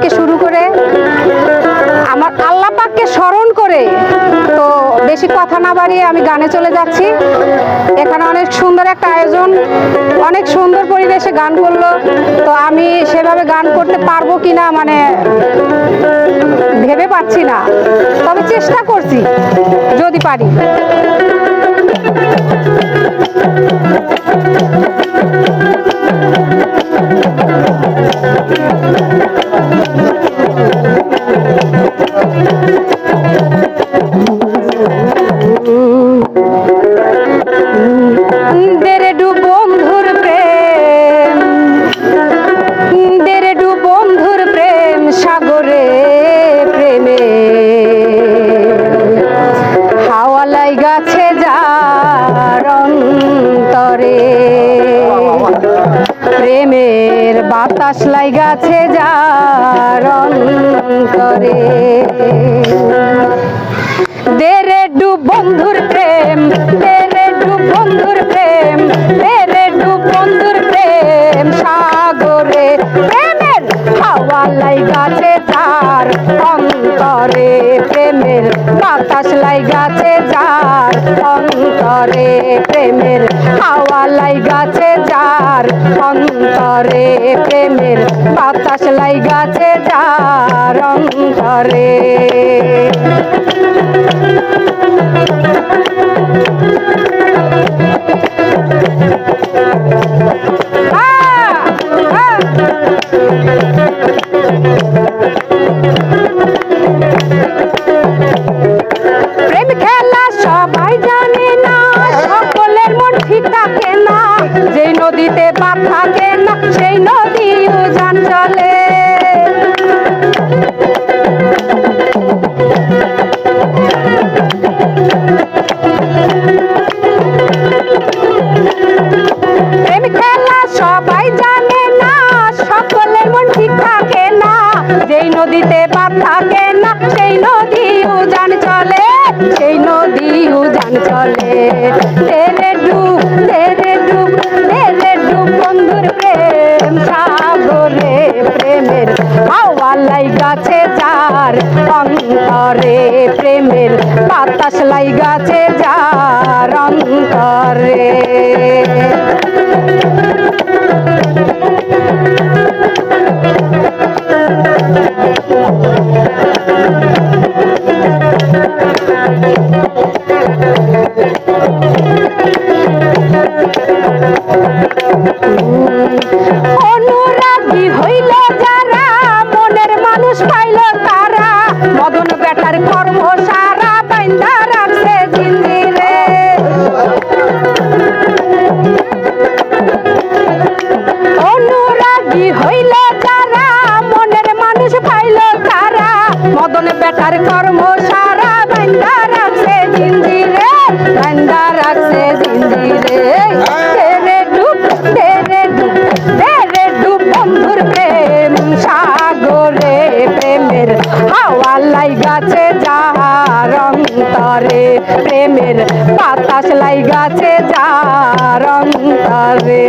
থেকে শুরু করে আমার আল্লাহ পাককে স্মরণ করে, তো বেশি কথা না বাড়িয়ে আমি গানে চলে যাচ্ছি। এখানে অনেক সুন্দর একটা আয়োজন, অনেক সুন্দর পরিবেশে গান করলো, তো আমি সেভাবে গান করতে পারবো কিনা মানে ভেবে পাচ্ছি না, তবে চেষ্টা করছি যদি পারি। প্রেমের বাতাস লাইগাছে যার অন্তরে, দেরে ডুব বন্ধুর প্রেম, দেরে ডুব বন্ধুর প্রেম, দেরে ডুব বন্ধুর প্রেম সাগরে, প্রেমের হাওয়া লাইগাছে যার অন্তরে, প্রেমের বাতাস লাইগাছে যার অন্তরে, প্রেমের হাওয়া লাইগাছে যার অন্তরে, প্রেমের বাতাস লাইগাছে যার অন্তরে। প্রেম খেলা সবাই জানে না, সকলের মন ঠিক থাকে না, যেই নদীতে বাপ থাকে না সেই নদী উজান চলে। প্রেম খেলা সবাই জানে না, সকলের মন ঠিক থাকে না, যেই নদীতে বাপ থাকে না সেই নদী উজান চলে, সেই নদী উজান চলে। তেরে ডুব, তেরে ডুব, তেরে ডুব বন্ধুর প্রেম সাগরে, প্রেমের হাওয়া লাইগাছে যার অন্তরে, প্রেমের বাতাস লাইগাছে যার অন্তরে। অনুরাগী হইল যারা, মনের মানুষ পাইল তারা, মদন বেটার কর্ম সারা বাইন্দা রাখছে জিন্দিরে। অনুরাগী হইল যারা, মনের মানুষ পাইল তারা, মদন বেটার কর্ম সারা বাইন্দা রাখছে জিন্দিরে, বাইন্দা রাখছে জিন্দিরে। তেরে ডুব, তেরে ডুব, তেরে ডুব বন্ধুর প্রেম সাগরে, প্রেমের হাওয়া লাইগাছে যার অন্তরে, প্রেমের বাতাস লাইগাছে যার অন্তরে।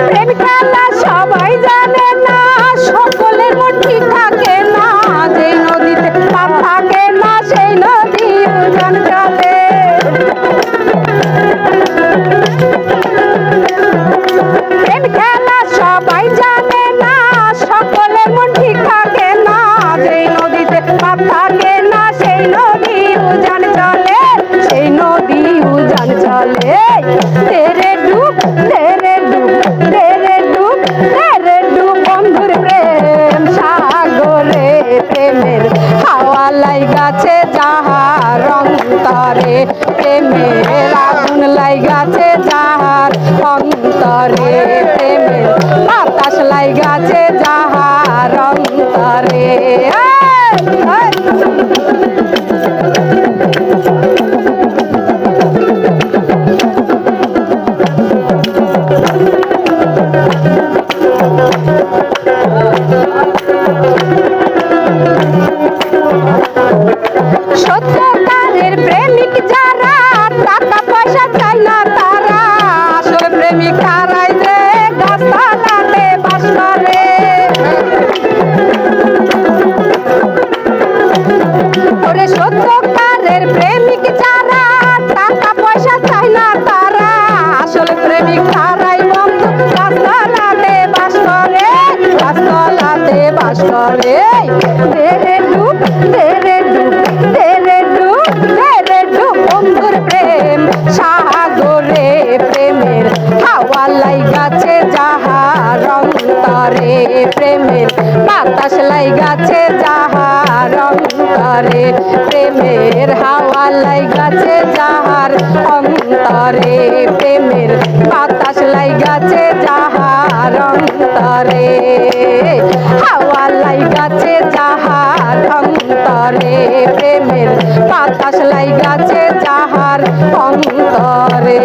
প্রেম খেলা সবাই জানে না, সকলের মন ঠিক থাকে না, যেই নদীতে পাপ থাকে না সেই নদী উজান চলে। প্রেম খেলা সবাই জানে না, সকলের মন ঠিক থাকে না, যেই নদীতে পাপ থাকে না সেই নদী উজান চলে, সেই নদী উজান চলে। বাতাস লাইগাছে যাহার অন্তরে প্রেমের হাওয়া লাইগাছে যাহার অন্তরে প্রেমের বাতাস লাইগাছে যাহার অন্তরে হাওয়া লাইগাছে যাহার অন্তরে প্রেমের বাতাস লাইগাছে যাহার অন্তরে